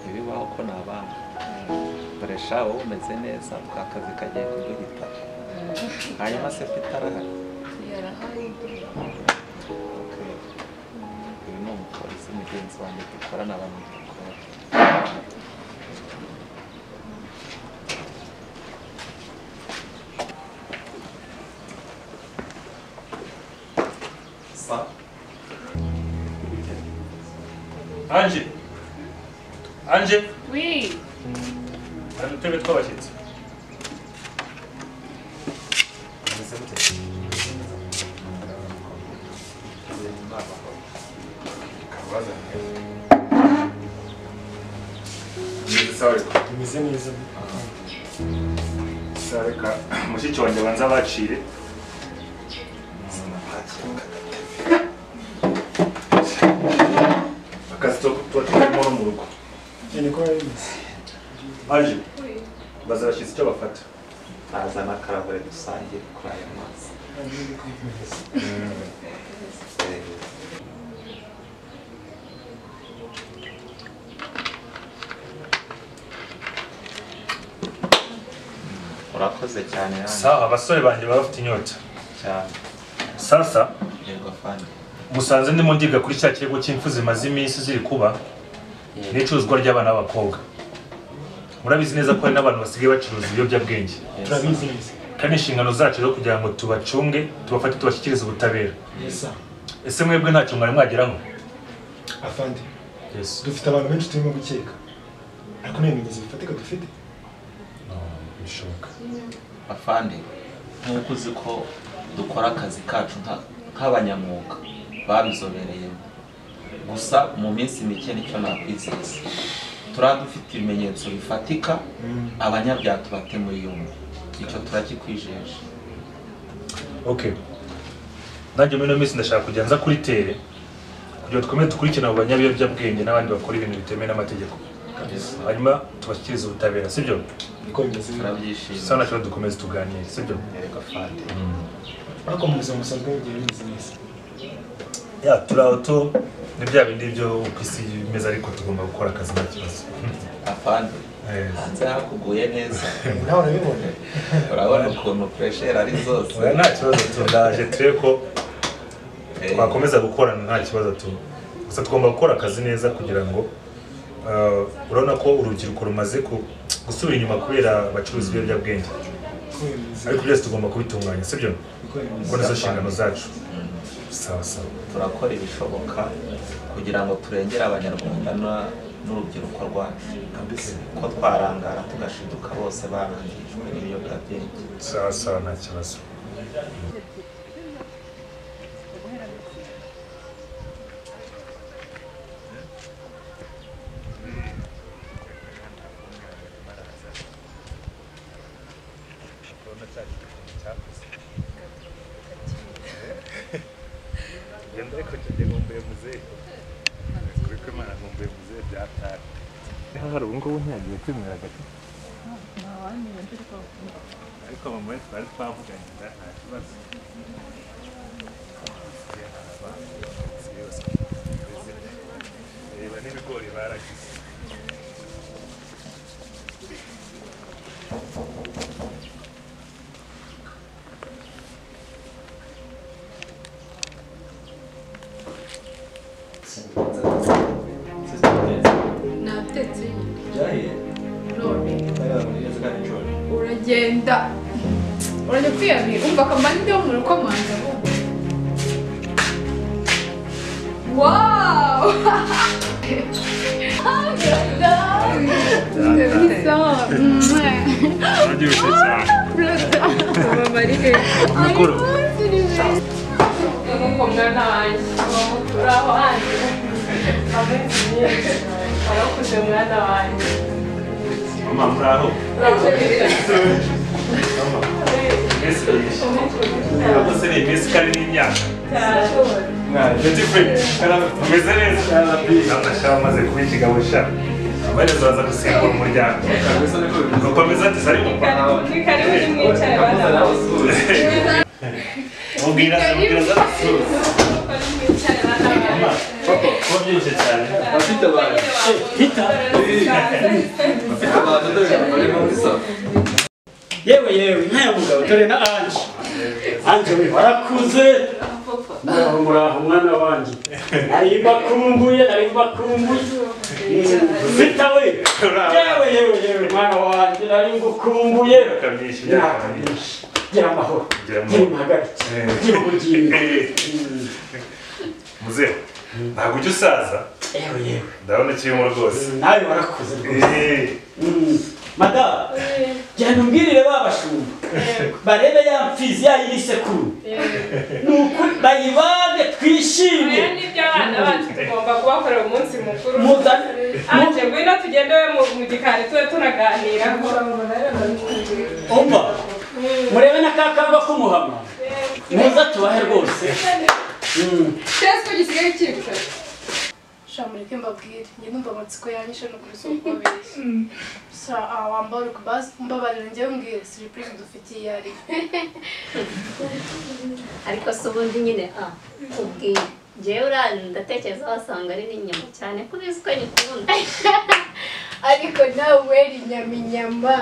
ibibaho ko nabanga dore sha wowe umeze neza akazi kagiye kuduhita hanyuma se mfite arahari yarahari uyu ni umupolisi mugenzi wanjye dukorana bamwitwa Ange. Ange. Oui. Hano tebe twabashyitsi. Imeze neza. Sareka mushiki wanjye banza bacire. Tuba mu rugo. Aje baza bashyitsi icyo bafata bazana akaravure dusangiye kuri aya mazi urakoze cyane sawa abasore banjye baba bafite inyota cyane sasa yego fandi musanze ndimo ndiga kuri cya kigo cy'imfu zimaze iminsi ziri kuba n'icuruzwa ry'abana b'abakobwa murabizi neza ko hari n'abantu basigaye bacuruza ibiyobyabwenge turabizi neza kandi inshingano zacu zo kugira ngo tubacunge tubafate tubashyikirize ubutabera ese mwebwe ntacyo mwari mwageraho afande dufite abantu benshi turimo gukeka ariko nta bimenyetso bifatika dufite bishoboka afande nk'uko uzi ko dukora akazi kacu nk'abanyamwuga babizobereyemo gusa mu minsi mike nicyo nakwizeza turaba dufite ibimenyetso bifatika abanyabyaha tubate muri yombi icyo turakikwijeje okay nanjye muri ino minsi ndashaka kujya nza kuri tere kugira ngo dukomeze dukurikirane abo banyabiyobyabwenge n'abandi bakora ibintu bitemewe n'amategeko hanyuma tubashyikirize ubutabera sibyo niko bimeze turabyishimiye sawa nacyo dukomeze tuganire sibyo yego afande ariko mu buzima busanzwe bugiye bimeze neza ya turaho to ni bya bindi byo ku isi bimeze ariko tugomba gukora akazi nta kibazo afande hanze hakuguye neza nawe urabibona urabona ukuntu pressure ari zose nta kibazo tundaje turebe ko twakomeza gukorana nta kibazo tu gusa tugomba gukora akazi neza kugira ngo urabona ko urubyiruko rumaze gusubira inyuma kubera abacuruzi b'ibiyobyabwenge ariko byose tugomba kubitunganya sibyo kuko nizo nshingano zacu sawa sawa turakora ibishoboka kugira ngo turengere abanyarwanda n'urubyiruko rwacu ko twarangara tugashiduka bose barangijwe n'ibiyobyabwenge sawa sawa nta kibazo hari ubu ngubu ntiyagiye kwimera hagati ariko mama we twari twavuganye nta kibazo reba n'ibigori baragize natetse byahiye none uragenda urajya kwiyamira umva akamani wo mu rukomanda wow araryoshye cyane amakuru mwana wanjye uraho hanze amezi menshi warakuze mwana wanjye mama muraho rwose ni iminsi kandi n'imyaka umeze neza ndashaka amaze kuba ikigabo sha amaherezo baza gusimbura umuryango ukomeza ati sari mumva mubwira za kuba byinshi cyane. Bafite abantu. Bafite abantu dore bari muri salo. yewe nkaya mugabo dore na Anje we warakuze muraho mwana wanjye nari bakumbuye Vita we yewe mwana wanjye nari ngukumbuye gira amahoro gira impagarike gira ubugingo Muzehe ntabwo ujya usaza yewe ndabona ukirimo rwose nawe warakuze rwose Madame, jya numbwirire babashumba barebe ya mfizi yayiri sekuru nuko bayibage twishime oya nibyo abana bacu tugomba kubakorera umunsi mukuru anje ngwino tugende mu gikari tube tunaganira umva murebe na kakamba k'umuhama muza tubahe rwose cyese ko gisigaye kibika shamureke mbabwire njye numva amatsiko yanyishe no kuri soko babiri wambara ukubasi mbabarira njyewe mbwire surprise dufitiye yari ariko se ubundi nyine ubwiye njyewe ndatekereza wasanga ari n'inyama cyane kuri uzi ko nyikunda ariko nawe wera inyama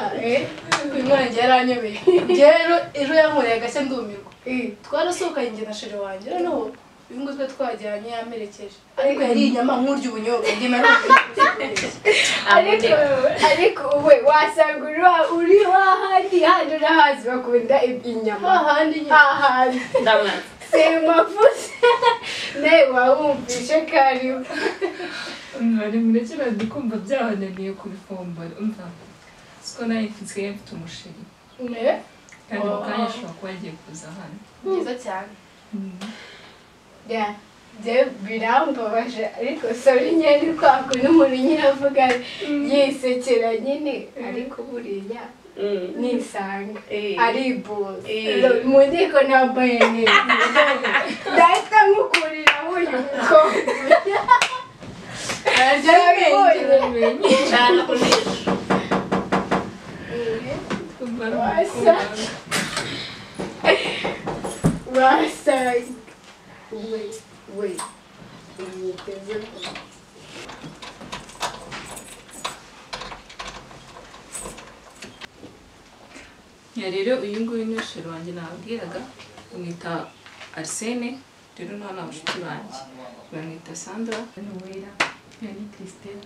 uyu mwana njye yaranyobeye njyewe ejo yankoreye agashya ndumirwa twarasohokanye njye na shere wanjye noneho uyu nguyu twe twajyanye yamerekeje ariko yari inyama nk'urya ubunyobwa ndi ariko we wasanga uri hahandi handi urahazi bakunda inyama hahandi ndamaze semafuze nawe wawumvishe karibu bari murekera ndikumva byahananiye kubifombora umva siko nawe nsigaye mfite umusheri kandi mu kanya ashobora kuba yagiye kuza hano byiza cyane birambabaje ariko sorry nyine kwa kuntu umuntu nyine avuga yisekera nyine ariko buriya nisanga ari boss mu ndiko nambaye neza ndahita nkukurira uyu ko cyane kunisha wasa we rero uyu nguyu ni sheri wanjye nababwiraga bamwita Arsene rero nta n'abashuti banjye bamwita Sandra Noella yani Christelle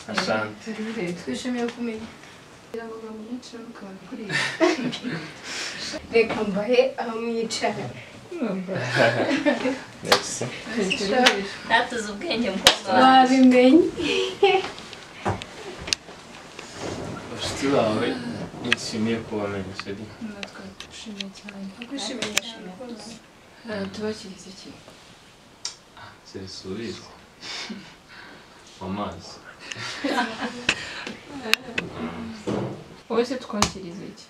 Asante twishimiye kumenya reka mbahe aho mwicara natuze ubwenge mukobwa wabimenye Bafite bawe nishimiye kubamenya sheri. natwe dushimiye cyane twishimiye tubakiriza iki Serisubizo. Amazi. wowe se twakiriza iki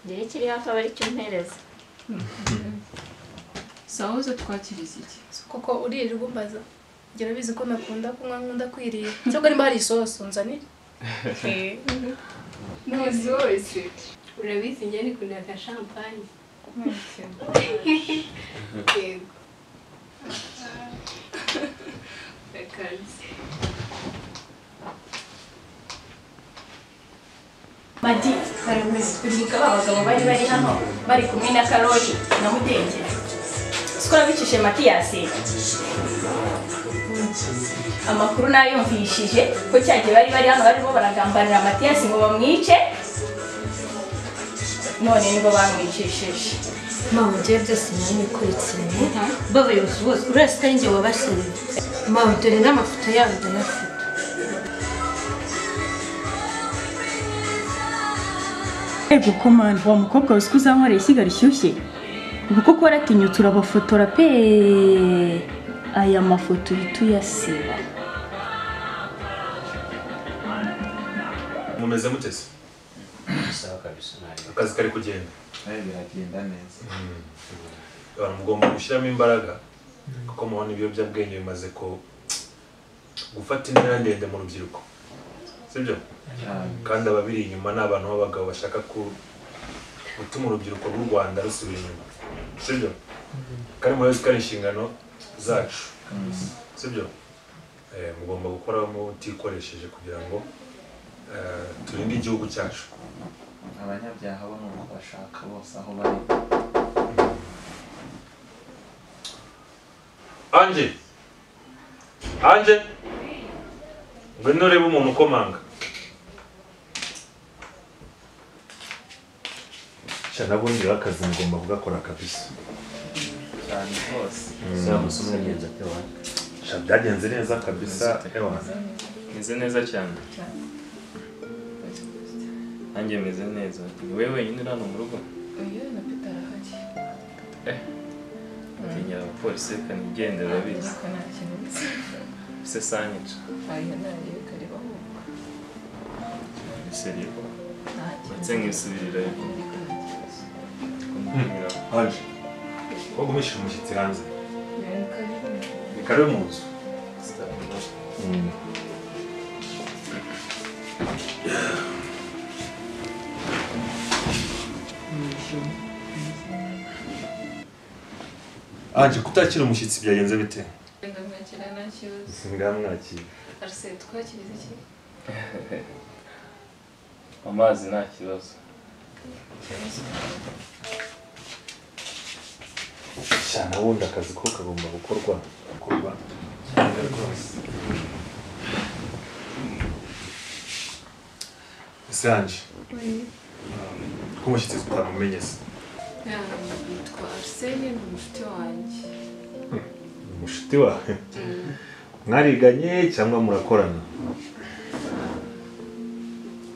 njyewe kiri hafi aba ari cyo mpereza sawa ze twakiriza iki koko uririrwa umbaza ngira bizi ko nakunda kunywa nkunda kwirira cyangwa nimba hari isosi unzanire ntuzi wese urabizi njye ni kunaka champagne yego Madi, turibuka abagabo bari hano bari kumwe na Karoli na Mudenge. Sikora bicishe Matiyasi. Amakuru nayumvishije ko cyagiye bari hano barimo baragambanira Matiyasi ngo bamwice. None nibo bamwicishije. Mama njye byose nanikurikiranye babayobozi bose uretse ko njye wabashinze mama dore n'amafoto yabo ndayafite Ego komanda wa mukobwa wese uzankorera ishyiga rishyushye ubu koko waratinyutse urabafotora pe aya mafoto uhita uyasiba mumeze mutese sawa kabisa nayo akazi kari kugenda biragenda neza mugomba gushyiramo imbaraga kuko mubona ibiyobyabwenge bimaze gufata intera ndende mu rubyiruko sibyo kandi ababiri inyuma ni abantu b'abagabo bashaka gutuma urubyiruko rw'u Rwanda rusubira inyuma sibyo kandi muri wese ari inshingano zacu sibyo mugomba gukora mutikoresheje kugira ngo turinde igihugu cyacu. Abanyabyaha bo nuko bashaka bose aho bari. Anje ngwino urebe umuntu ukomanga. Nabundi akazi ngomba kugakora kabisa cyane hose. Samusumwe neza tewa. Byagenze neza kabisa ewa. Meze neza cyane. Nanjye meze neza. Ni wewe wenyine hano mu rugo? Oya na Peter arahari. Atinya abapolisi kanigendera urabizi. Nta kintu bisa. Se sanyica. Aya nayo kareba aho. Seriyo. Ndetse nkisubirira yuko. Anje wagumisha umushyitsi hanze. Ni karibu mu nzu. Anje kutakira umushyitsi byagenze bite? Ndamwakira nta kibazo. Ngamwakira. Arsene twakiriza iki? Amazi nta kibazo. Cyane wundi akazi ko kagomba gukorwa. Cyane rwose. Anje ko umushyitsi tutamumenye se? Yitwa Arsene ni umushuti wanjye. Umushuti wawe? Mwariganye cyangwa murakorana?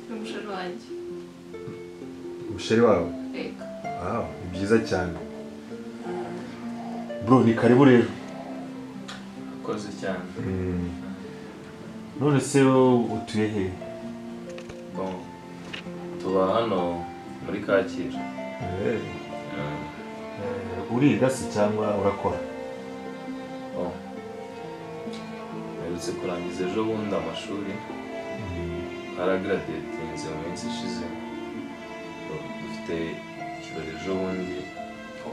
Ni umusheri wanjye. Umusheri wawe? Yego. Wow, ni byiza cyane. Bro, ni karibu rero. Koze cyane. None se utuye he? Bon. Tuba hano muri Kacyiru. Uriga se cyangwa urakora? Bon. Mperutse kurangiza ejo bundi amashuri. Haragraduatinze mu minsi ishize. Dufite ikirori ejo bundi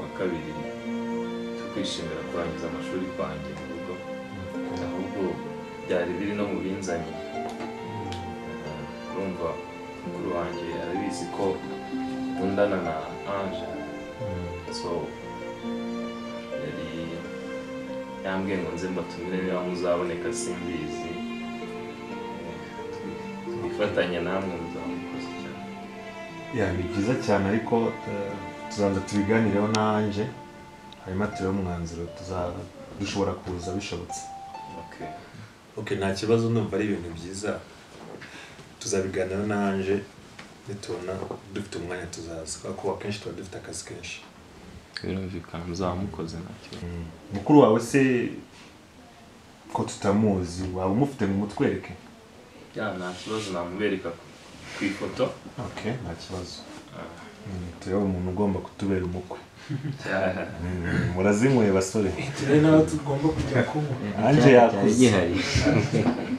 wa kabiri. Kwishimira kurangiza amashuri kwanjye mu rugo. Ahubwo byari biri no mu binzanye. Urumva mukuru wanjye arabizi ko nkundana na Ange. So yari yambwiye ngo nze mbatumire niba muzaboneka simbizi. Twifatanya namwe muzamukoze cyane. Ni byiza cyane ariko tuzaza tubiganireho na Ange. Hanyuma turebe umwanzuro dushobora kuza bishobotse. Okay, nta kibazo ndumva ari ibintu byiza. Tuzabiganira na Ange nitubona dufite umwanya tuzaza kuko akenshi tuba dufite akazi kenshi. Birumvikana muzamukoze nacyo. Mukuru wawe se ko tutamuzi waba umufite mu mutwereke? Nta kibazo namubereka ku ifoto. Okay, nta kibazo. Turebe umuntu ugomba kutubera umukwe. Murazinyweye basore. Turi nawe tugomba kujya kunywa. Ange yakuze.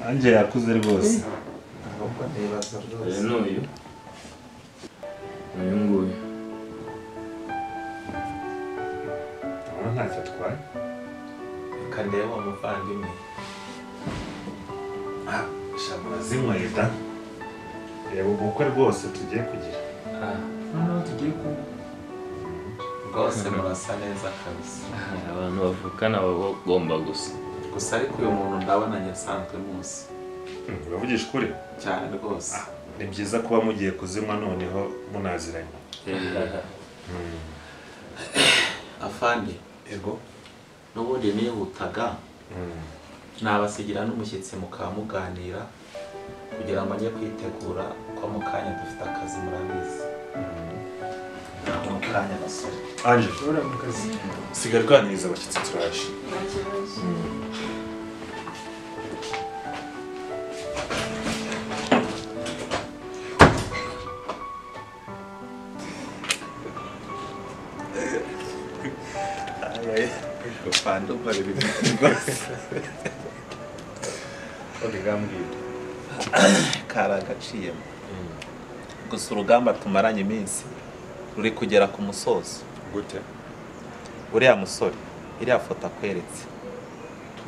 Ange yakuze rwose. N'uyu nguyu urabona ntacyo atwaye. Reka ndebe wa muvandimwe. Murazinyweye da. Reba ubukwe rwose tugiye kugira. Noneho tugiye kunywa. Rwose murasa neza kabisa. Abantu bavukana baba bagomba gusa. Gusa ariko uyu muntu ndabona nyasanzwe muzi. Uravugisha ukuri? Cyane rwose. Ni byiza kuba mugiye kuzinywa noneho munaziranye. Afande. Ego. N'ubundi nihutaga. Nabasigira n'umushyitsi mukamuganira kugira ngo njye kwitegura ko mu kanya dufite akazi murabizi. Mu kanya basore. Ange, sigara uganiriza abashyitsi turaje. Fando pale rwose. Gambwira. Karagaciyemo. Gusa urugamba tumaranye iminsi ruri kugera ku musozo. Gute? Uriya musore iriya foto akweretse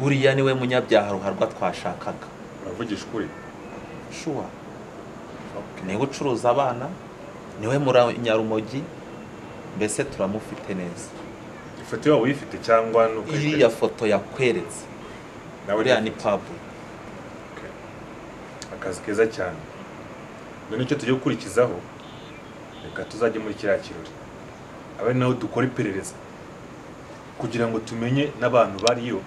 uriya niwe munyabyaha ruharwa twashakaga. uravugisha ukuri Shuwa niwe ucuruza abana, niwe muranyarumogi, mbese turamufite neza. ifoto yawe uyifite cyangwa nuko iriya foto yakweretse uriya ni Pablo. akazi keza cyane. none icyo tugiye gukurikizaho, reka tuzajye muri kiriya kirori abe naho dukora iperereza kugira ngo tumenye n'abantu bariyo,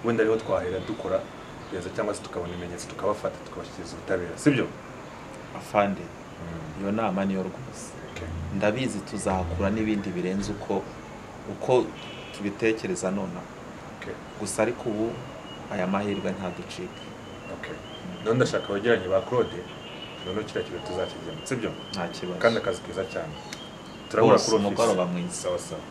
wenda ariho twahera dukora iperereza cyangwa se tukabona ibimenyetso tukabafata tukabashyikiriza ubutabera, sibyo? Afande, iyo nama niyo rwose. Ndabizi tuzahakura n'ibindi birenze uko tubitekereza nona. Gusa ariko ubu aya mahirwe ntaducike. none ndashaka abageranye ba Claude, none kiriya kirori tuzakigemo, sibyo? Nta kibazo. Kandi akazi keza cyane. Turabura kuri umugoroba mwiza. Sawa sawa.